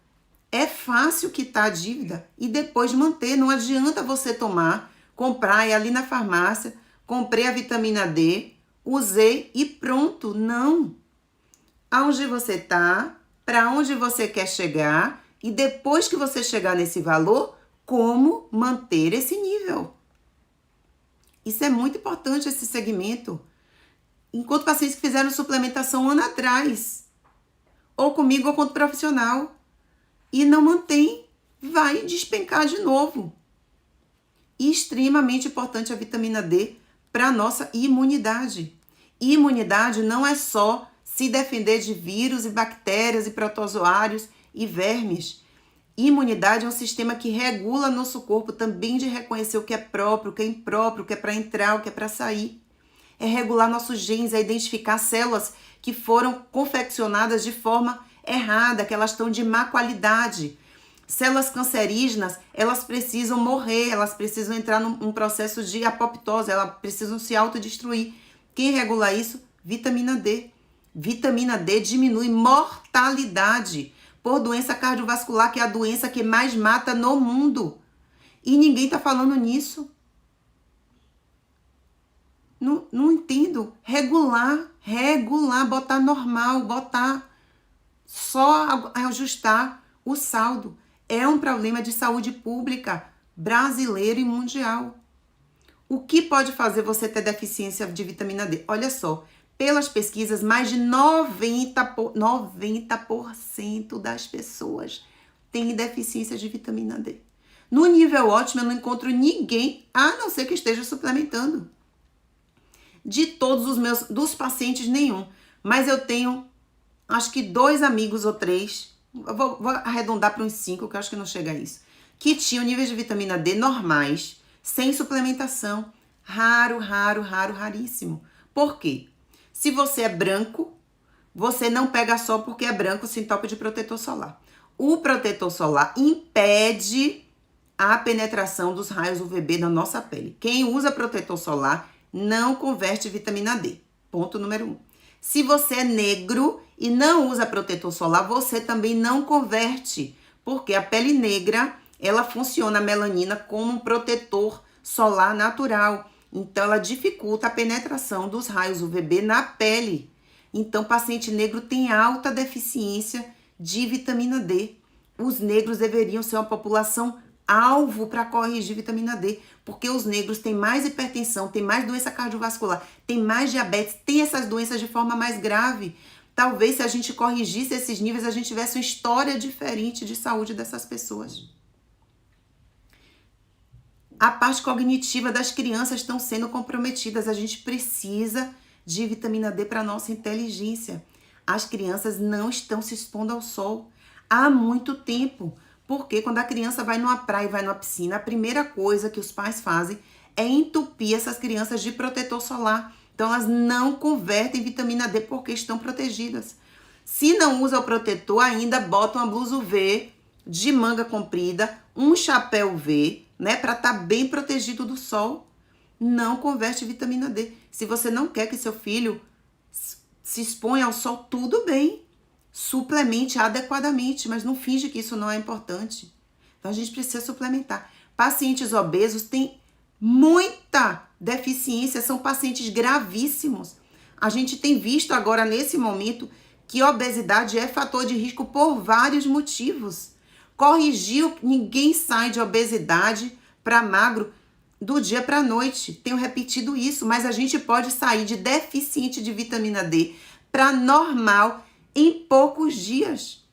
A: É fácil quitar a dívida e depois manter. Não adianta você comprar e ali na farmácia, comprei a vitamina D, usei e pronto. Não. Aonde você está, para onde você quer chegar e depois que você chegar nesse valor, como manter esse nível. Isso é muito importante, esse segmento. Enquanto pacientes que fizeram suplementação um ano atrás, ou comigo ou com outro profissional, e não mantém, vai despencar de novo. E extremamente importante a vitamina D para a nossa imunidade. Imunidade não é só se defender de vírus e bactérias e protozoários e vermes. Imunidade é um sistema que regula nosso corpo também de reconhecer o que é próprio, o que é impróprio, o que é para entrar, o que é para sair. É regular nossos genes, é identificar células que foram confeccionadas de forma errada, que elas estão de má qualidade. Células cancerígenas, elas precisam morrer, elas precisam entrar num processo de apoptose, elas precisam se autodestruir. Quem regula isso? Vitamina D. Vitamina D diminui mortalidade por doença cardiovascular, que é a doença que mais mata no mundo. E ninguém está falando nisso. Não entendo. Regular, botar normal, botar só ajustar o saldo. É um problema de saúde pública brasileiro e mundial. O que pode fazer você ter deficiência de vitamina D? Olha só, pelas pesquisas, mais de 90% das pessoas têm deficiência de vitamina D. No nível ótimo, eu não encontro ninguém, a não ser que esteja suplementando. De todos dos pacientes, nenhum. Mas eu tenho, acho que 2 amigos ou 3, vou arredondar para uns 5, que eu acho que não chega a isso, que tinham níveis de vitamina D normais, sem suplementação. Raríssimo. Por quê? Se você é branco, você não pega só porque é branco sem toque de protetor solar. O protetor solar impede a penetração dos raios UVB na nossa pele. Quem usa protetor solar não converte vitamina D. Ponto número 1. Se você é negro e não usa protetor solar, você também não converte, porque a pele negra, ela funciona a melanina como um protetor solar natural. Então, ela dificulta a penetração dos raios UVB na pele. Então, o paciente negro tem alta deficiência de vitamina D. Os negros deveriam ser uma população alvo para corrigir vitamina D, porque os negros têm mais hipertensão, têm mais doença cardiovascular, têm mais diabetes, têm essas doenças de forma mais grave. Talvez se a gente corrigisse esses níveis, a gente tivesse uma história diferente de saúde dessas pessoas. A parte cognitiva das crianças estão sendo comprometidas. A gente precisa de vitamina D para nossa inteligência. As crianças não estão se expondo ao sol há muito tempo. Porque quando a criança vai numa praia e vai numa piscina, a primeira coisa que os pais fazem é entupir essas crianças de protetor solar. Então, elas não convertem vitamina D porque estão protegidas. Se não usa o protetor, ainda bota uma blusa UV de manga comprida, um chapéu UV, né, para estar bem protegido do sol. Não converte vitamina D. Se você não quer que seu filho se exponha ao sol, tudo bem. Suplemente adequadamente, mas não finge que isso não é importante. Então, a gente precisa suplementar. Pacientes obesos têm muita deficiência, são pacientes gravíssimos. A gente tem visto agora, nesse momento, que obesidade é fator de risco por vários motivos. Corrigiu, ninguém sai de obesidade para magro do dia para a noite. Tenho repetido isso, mas a gente pode sair de deficiente de vitamina D para normal em poucos dias.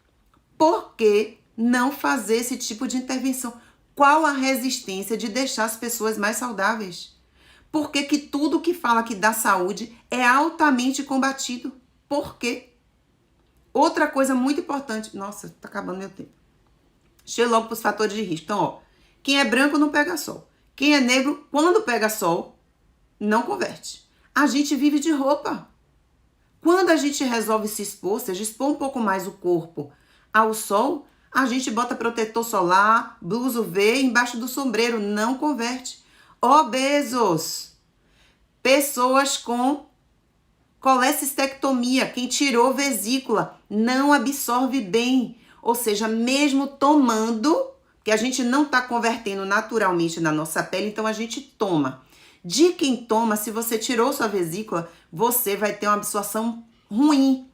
A: Por que não fazer esse tipo de intervenção? Qual a resistência de deixar as pessoas mais saudáveis? Por que que tudo que fala que dá saúde é altamente combatido? Por quê? Outra coisa muito importante. Nossa, tá acabando meu tempo. Deixa eu ir logo para os fatores de risco. Então, ó, quem é branco não pega sol. Quem é negro, quando pega sol, não converte. A gente vive de roupa. Quando a gente resolve se expor, ou seja, expor um pouco mais o corpo ao sol, a gente bota protetor solar, blusa UV embaixo do sombreiro, não converte. Obesos, pessoas com colecistectomia, quem tirou vesícula, não absorve bem. Ou seja, mesmo tomando, que a gente não está convertendo naturalmente na nossa pele, então a gente toma. De quem toma, se você tirou sua vesícula, você vai ter uma absorção ruim.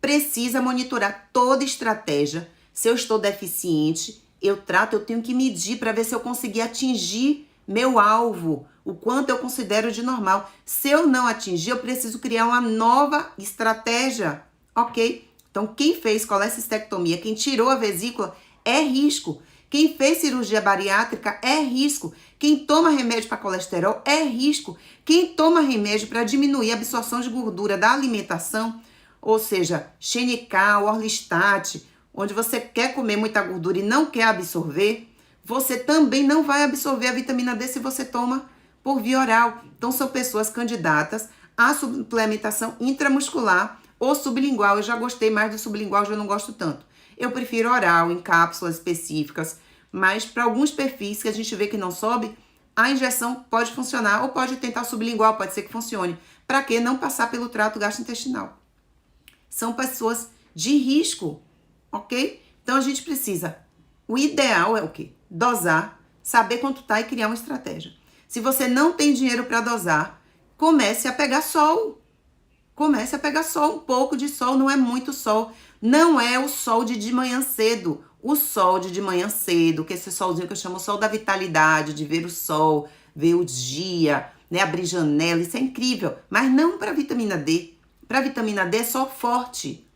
A: Precisa monitorar toda estratégia. Se eu estou deficiente, eu tenho que medir para ver se eu conseguir atingir meu alvo, o quanto eu considero de normal. Se eu não atingir, eu preciso criar uma nova estratégia, ok? Então, quem fez colecistectomia, quem tirou a vesícula, é risco. Quem fez cirurgia bariátrica é risco. Quem toma remédio para colesterol é risco. Quem toma remédio para diminuir a absorção de gordura da alimentação, ou seja, Xenical, Orlistat, onde você quer comer muita gordura e não quer absorver, você também não vai absorver a vitamina D se você toma por via oral. Então, são pessoas candidatas à suplementação intramuscular ou sublingual. Eu já gostei mais do sublingual, já não gosto tanto. Eu prefiro oral, em cápsulas específicas, mas para alguns perfis que a gente vê que não sobe, a injeção pode funcionar, ou pode tentar sublingual, pode ser que funcione. Para que não passar pelo trato gastrointestinal? São pessoas de risco, ok? Então a gente precisa, o ideal é o quê? Dosar, saber quanto tá e criar uma estratégia. Se você não tem dinheiro para dosar, comece a pegar sol. Comece a pegar sol, um pouco de sol, não é muito sol. Não é o sol de manhã cedo. O sol de manhã cedo, que é esse solzinho que eu chamo sol da vitalidade, de ver o sol, ver o dia, né, abrir janela, isso é incrível. Mas não para vitamina D. Para vitamina D é sol forte.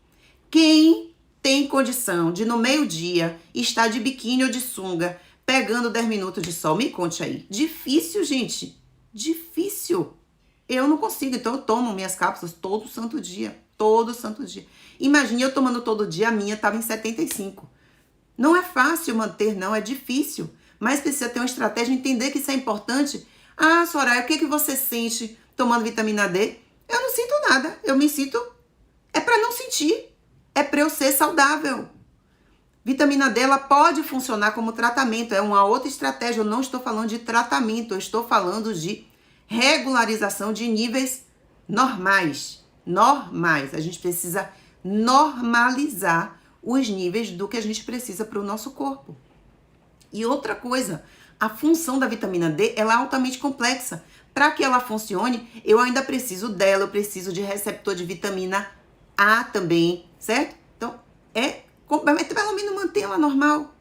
A: Quem tem condição de no meio-dia estar de biquíni ou de sunga, pegando 10 minutos de sol, me conte aí. Difícil, gente. Difícil. Eu não consigo, então eu tomo minhas cápsulas todo santo dia. Todo santo dia. Imagine eu tomando todo dia, a minha estava em 75. Não é fácil manter, não, é difícil. Mas precisa ter uma estratégia, entender que isso é importante. Ah, Soraya, o que você sente tomando vitamina D? Eu não sinto nada, eu me sinto... É para não sentir, é para eu ser saudável. Vitamina D, ela pode funcionar como tratamento, é uma outra estratégia. Eu não estou falando de tratamento, eu estou falando de regularização de níveis normais. Normais. A gente precisa normalizar os níveis do que a gente precisa para o nosso corpo. E outra coisa, a função da vitamina D, ela é altamente complexa. Para que ela funcione, eu ainda preciso dela, eu preciso de receptor de vitamina A também, certo? Então, pelo menos manter ela normal.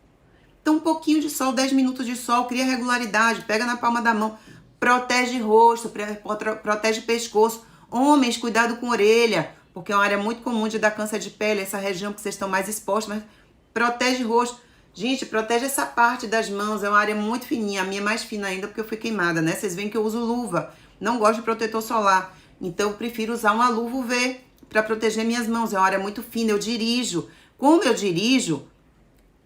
A: Então, um pouquinho de sol, 10 minutos de sol, cria regularidade, pega na palma da mão, protege rosto, protege pescoço. Homens, cuidado com orelha, porque é uma área muito comum de dar câncer de pele, essa região que vocês estão mais expostos, mas protege rosto. Gente, protege essa parte das mãos, é uma área muito fininha, a minha é mais fina ainda porque eu fui queimada, né? Vocês veem que eu uso luva, não gosto de protetor solar, então eu prefiro usar uma luva UV para proteger minhas mãos, é uma área muito fina, eu dirijo. Como eu dirijo,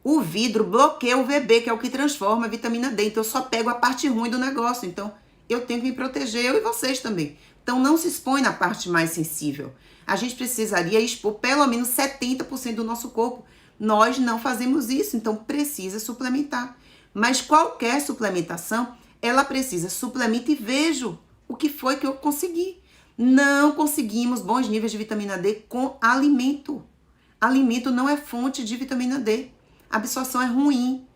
A: o vidro bloqueia o VB, que é o que transforma a vitamina D, então eu só pego a parte ruim do negócio, então eu tenho que me proteger, eu e vocês também. Então não se expõe na parte mais sensível. A gente precisaria expor pelo menos 70% do nosso corpo. Nós não fazemos isso, então precisa suplementar. Mas qualquer suplementação, ela precisa suplemento e vejo o que foi que eu consegui. Não conseguimos bons níveis de vitamina D com alimento. Alimento não é fonte de vitamina D. A absorção é ruim.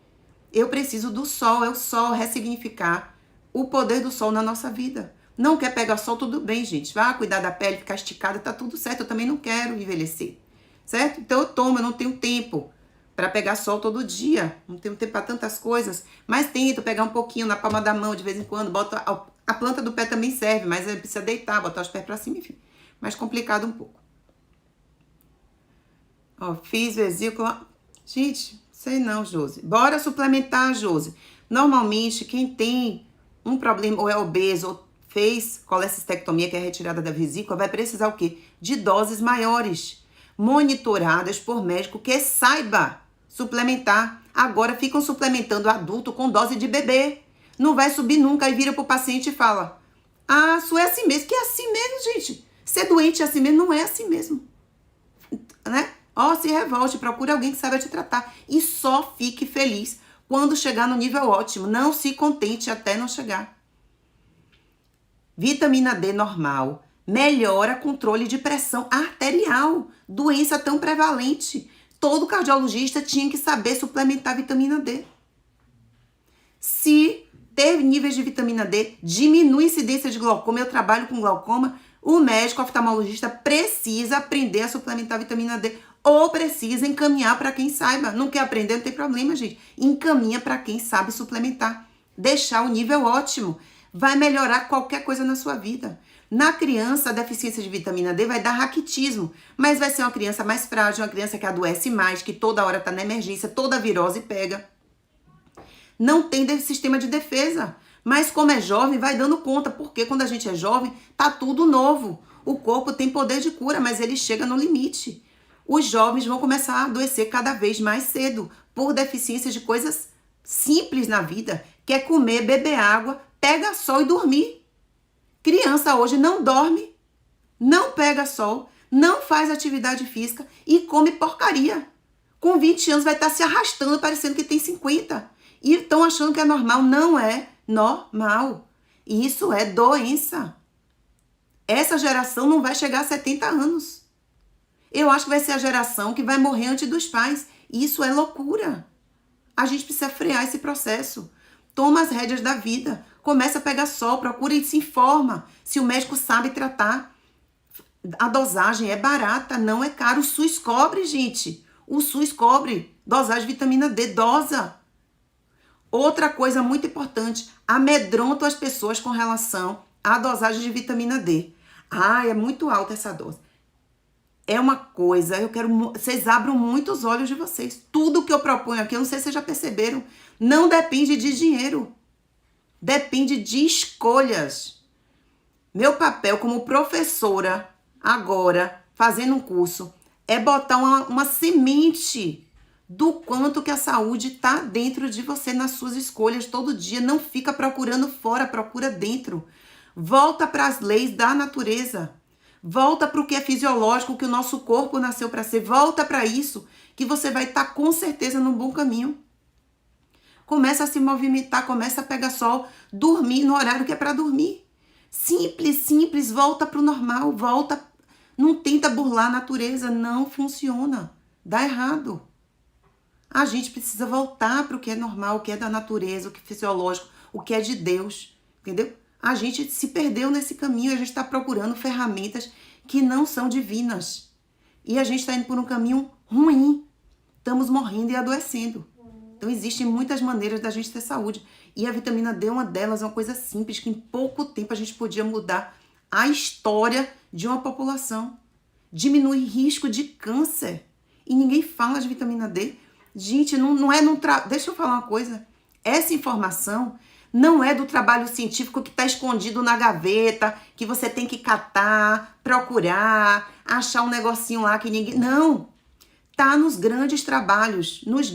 A: Eu preciso do sol, é o sol ressignificar o poder do sol na nossa vida. Não quer pegar sol, tudo bem, gente. Vá cuidar da pele, ficar esticada, tá tudo certo. Eu também não quero envelhecer, certo? Então eu tomo, eu não tenho tempo para pegar sol todo dia. Não tenho tempo para tantas coisas. Mas tento pegar um pouquinho na palma da mão de vez em quando. Boto a planta do pé também serve, mas precisa deitar, botar os pés para cima, enfim. Mais complicado um pouco. Ó, fiz vesícula. Gente, sei não, Josi. Bora suplementar, Josi. Normalmente, quem tem um problema, ou é obeso, ou fez colecistectomia, que é a retirada da vesícula, vai precisar o quê? De doses maiores, monitoradas por médico que saiba suplementar. Agora ficam suplementando adulto com dose de bebê. Não vai subir nunca. Aí vira pro paciente e fala: ah, isso é assim mesmo. Que é assim mesmo, gente. Ser doente é assim mesmo, não é assim mesmo. Né? Ó, se revolte, procure alguém que saiba te tratar. E só fique feliz quando chegar no nível ótimo. Não se contente até não chegar. Vitamina D normal melhora controle de pressão arterial, doença tão prevalente. Todo cardiologista tinha que saber suplementar vitamina D. Se ter níveis de vitamina D diminui a incidência de glaucoma, eu trabalho com glaucoma, o médico oftalmologista precisa aprender a suplementar vitamina D ou precisa encaminhar para quem saiba. Não quer aprender, não tem problema, gente. Encaminha para quem sabe suplementar. Deixar o nível ótimo. Vai melhorar qualquer coisa na sua vida. Na criança, a deficiência de vitamina D vai dar raquitismo, mas vai ser uma criança mais frágil, uma criança que adoece mais, que toda hora está na emergência, toda virose pega. Não tem sistema de defesa, mas como é jovem, vai dando conta, porque quando a gente é jovem, tá tudo novo. O corpo tem poder de cura, mas ele chega no limite. Os jovens vão começar a adoecer cada vez mais cedo, por deficiência de coisas simples na vida, que é comer, beber água, pega sol e dormir. Criança hoje não dorme, não pega sol, não faz atividade física e come porcaria. Com 20 anos vai estar se arrastando, parecendo que tem 50. E estão achando que é normal. Não é normal. Isso é doença. Essa geração não vai chegar a 70 anos. Eu acho que vai ser a geração que vai morrer antes dos pais. Isso é loucura. A gente precisa frear esse processo. Toma as rédeas da vida. Começa a pegar sol, procura e se informa. Se o médico sabe tratar. A dosagem é barata, não é caro. O SUS cobre, gente. O SUS cobre. Dosagem de vitamina D, dosa. Outra coisa muito importante, amedronto as pessoas com relação à dosagem de vitamina D. Ah, é muito alta essa dose. É uma coisa, vocês abram muito os olhos de vocês. Tudo que eu proponho aqui, eu não sei se vocês já perceberam, não depende de dinheiro. Depende de escolhas. Meu papel como professora, agora, fazendo um curso, é botar uma semente do quanto que a saúde está dentro de você, nas suas escolhas todo dia. Não fica procurando fora, procura dentro. Volta para as leis da natureza. Volta para o que é fisiológico, que o nosso corpo nasceu para ser. Volta para isso, que você vai estar com certeza no bom caminho. Começa a se movimentar, começa a pegar sol, dormir no horário que é para dormir. Simples, simples, volta para o normal, volta. Não tenta burlar a natureza, não funciona. Dá errado. A gente precisa voltar para o que é normal, o que é da natureza, o que é fisiológico, o que é de Deus, entendeu? A gente se perdeu nesse caminho, a gente está procurando ferramentas que não são divinas. E a gente está indo por um caminho ruim. Estamos morrendo e adoecendo. Então, existem muitas maneiras da gente ter saúde. E a vitamina D é uma delas, é uma coisa simples, que em pouco tempo a gente podia mudar a história de uma população. Diminuir risco de câncer. E ninguém fala de vitamina D. Gente, não é deixa eu falar uma coisa. Essa informação não é do trabalho científico que está escondido na gaveta, que você tem que catar, procurar, achar um negocinho lá que ninguém... Não! Tá nos grandes trabalhos, nas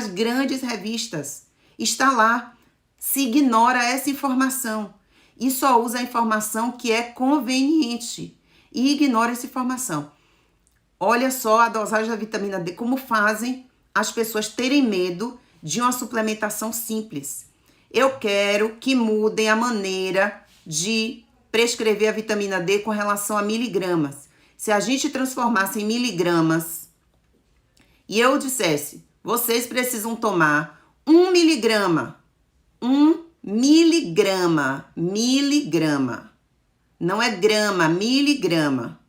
A: grandes revistas. Está lá. Se ignora essa informação e só usa a informação que é conveniente e ignora essa informação. Olha só a dosagem da vitamina D, como fazem as pessoas terem medo de uma suplementação simples. Eu quero que mudem a maneira de prescrever a vitamina D com relação a miligramas. Se a gente transformasse em miligramas e eu dissesse, vocês precisam tomar 1 miligrama, 1 miligrama, não é grama, miligrama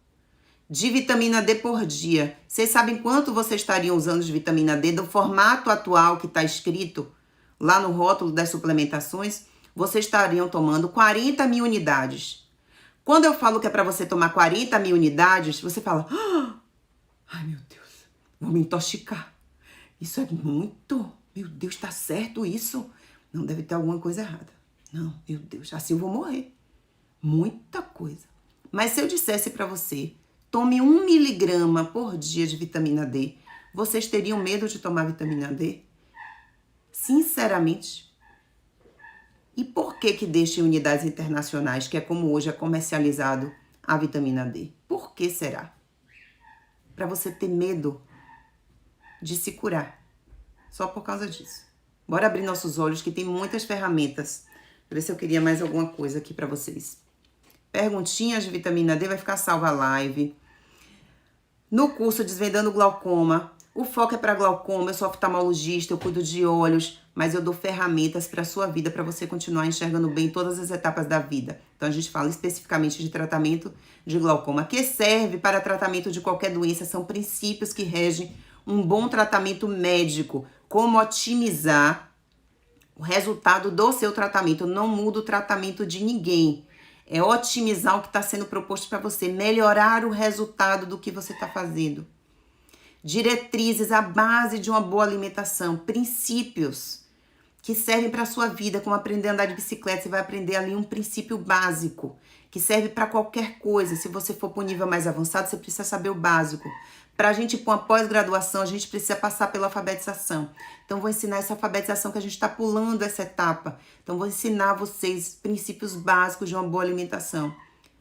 A: de vitamina D por dia. Vocês sabem quanto vocês estariam usando de vitamina D do formato atual que está escrito lá no rótulo das suplementações? Vocês estariam tomando 40 mil unidades. Quando eu falo que é para você tomar 40 mil unidades, você fala, ai meu Deus, vou me intoxicar. Isso é muito, meu Deus, tá certo isso? Não, deve ter alguma coisa errada. Não, meu Deus, assim eu vou morrer. Muita coisa. Mas se eu dissesse para você, tome 1 miligrama por dia de vitamina D, vocês teriam medo de tomar vitamina D? Sinceramente. E por que deixa em unidades internacionais, que é como hoje é comercializado a vitamina D? Por que será? Para você ter medo de se curar. Só por causa disso. Bora abrir nossos olhos, que tem muitas ferramentas. Por isso eu queria mais alguma coisa aqui para vocês. Perguntinhas de vitamina D, vai ficar salva a live. No curso Desvendando Glaucoma, o foco é para glaucoma, eu sou oftalmologista, eu cuido de olhos, mas eu dou ferramentas para a sua vida, para você continuar enxergando bem todas as etapas da vida. Então a gente fala especificamente de tratamento de glaucoma, que serve para tratamento de qualquer doença, são princípios que regem um bom tratamento médico, como otimizar o resultado do seu tratamento. Não muda o tratamento de ninguém. É otimizar o que está sendo proposto para você, melhorar o resultado do que você está fazendo. Diretrizes, a base de uma boa alimentação, princípios que servem para a sua vida, como aprender a andar de bicicleta, você vai aprender ali um princípio básico, que serve para qualquer coisa. Se você for para um nível mais avançado, você precisa saber o básico. Para a gente ir para uma pós-graduação, a gente precisa passar pela alfabetização. Então, vou ensinar essa alfabetização que a gente está pulando essa etapa. Então, vou ensinar vocês princípios básicos de uma boa alimentação.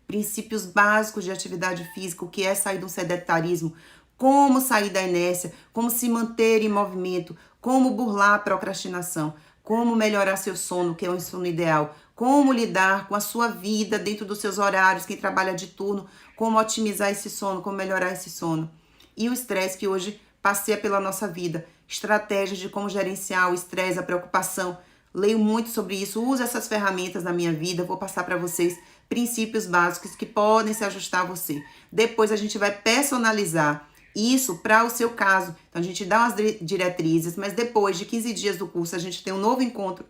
A: Princípios básicos de atividade física, o que é sair de um sedentarismo, como sair da inércia, como se manter em movimento, como burlar a procrastinação, como melhorar seu sono, que é um sono ideal, como lidar com a sua vida dentro dos seus horários, quem trabalha de turno, como otimizar esse sono, como melhorar esse sono. E o estresse que hoje passeia pela nossa vida. Estratégias de como gerenciar o estresse, a preocupação. Leio muito sobre isso, uso essas ferramentas na minha vida, vou passar para vocês princípios básicos que podem se ajustar a você. Depois a gente vai personalizar isso para o seu caso. Então a gente dá umas diretrizes, mas depois de 15 dias do curso a gente tem um novo encontro,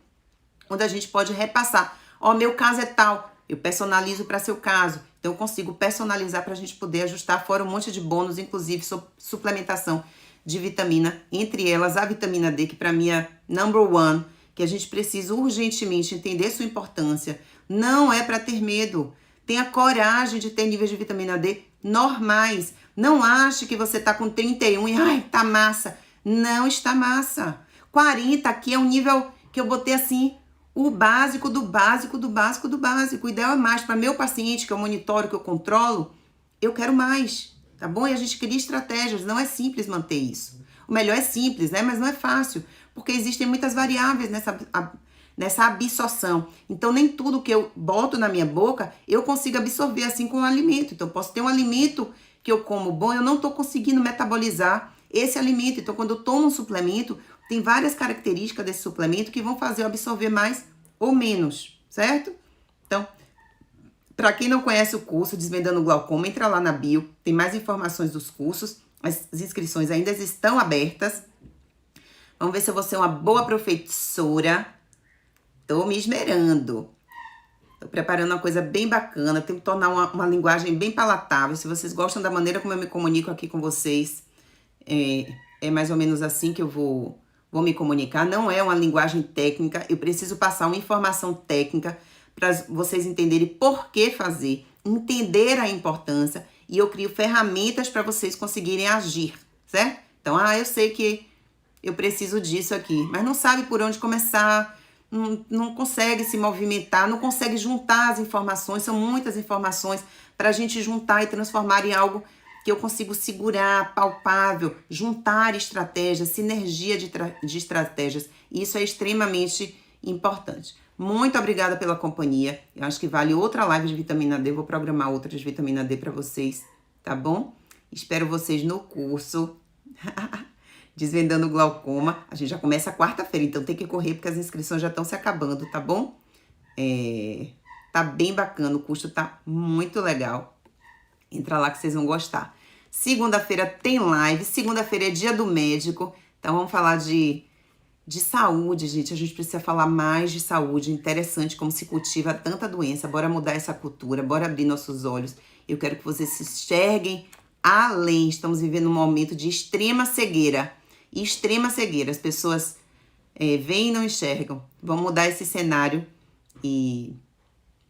A: onde a gente pode repassar. Ó, meu caso é tal, eu personalizo para seu caso. Então, eu consigo personalizar para a gente poder ajustar, fora um monte de bônus, inclusive suplementação de vitamina, entre elas a vitamina D, que para mim é number one, que a gente precisa urgentemente entender sua importância. Não é para ter medo. Tenha coragem de ter níveis de vitamina D normais. Não ache que você tá com 31 e, ai, tá massa. Não está massa. 40 aqui é um nível que eu botei assim, o básico do básico do básico do básico. O ideal é mais. Para meu paciente, que eu monitoro, que eu controlo, eu quero mais, tá bom? E a gente cria estratégias. Não é simples manter isso. O melhor é simples, né? Mas não é fácil, porque existem muitas variáveis nessa absorção. Então, nem tudo que eu boto na minha boca, eu consigo absorver assim com o alimento. Então, eu posso ter um alimento que eu como bom, eu não tô conseguindo metabolizar esse alimento. Então, quando eu tomo um suplemento, tem várias características desse suplemento que vão fazer eu absorver mais ou menos, certo? Então, para quem não conhece o curso Desvendando Glaucoma, entra lá na bio, tem mais informações dos cursos, as inscrições ainda estão abertas. Vamos ver se eu vou ser uma boa professora. Tô me esmerando. Tô preparando uma coisa bem bacana, tenho que tornar uma linguagem bem palatável. Se vocês gostam da maneira como eu me comunico aqui com vocês, É mais ou menos assim que eu vou me comunicar. Não é uma linguagem técnica, eu preciso passar uma informação técnica para vocês entenderem por que fazer, entender a importância, e eu crio ferramentas para vocês conseguirem agir, certo? Então, eu sei que eu preciso disso aqui, mas não sabe por onde começar, não consegue se movimentar, não consegue juntar as informações, são muitas informações para a gente juntar e transformar em algo que eu consigo segurar, palpável, juntar estratégias, sinergia de estratégias. E isso é extremamente importante. Muito obrigada pela companhia. Eu acho que vale outra live de vitamina D. Eu vou programar outra de vitamina D para vocês, tá bom? Espero vocês no curso Desvendando o Glaucoma. A gente já começa quarta-feira, então tem que correr porque as inscrições já estão se acabando, tá bom? Tá bem bacana, o curso tá muito legal. Entra lá que vocês vão gostar. Segunda-feira tem live, segunda-feira é dia do médico, então vamos falar de saúde, gente. A gente precisa falar mais de saúde. Interessante como se cultiva tanta doença. Bora mudar essa cultura, bora abrir nossos olhos. Eu quero que vocês se enxerguem além. Estamos vivendo um momento de extrema cegueira. Extrema cegueira. As pessoas veem e não enxergam. Vamos mudar esse cenário e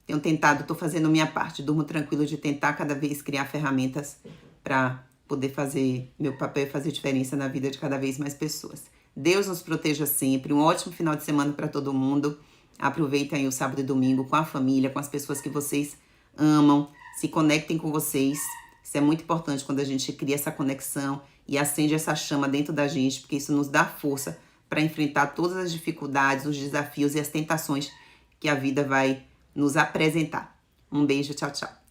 A: tenho tentado, estou fazendo minha parte. Durmo tranquilo de tentar cada vez criar ferramentas para poder fazer meu papel e fazer diferença na vida de cada vez mais pessoas. Deus nos proteja sempre. Um ótimo final de semana para todo mundo. Aproveitem aí o sábado e domingo com a família, com as pessoas que vocês amam. Se conectem com vocês. Isso é muito importante quando a gente cria essa conexão e acende essa chama dentro da gente, porque isso nos dá força para enfrentar todas as dificuldades, os desafios e as tentações que a vida vai nos apresentar. Um beijo, tchau, tchau.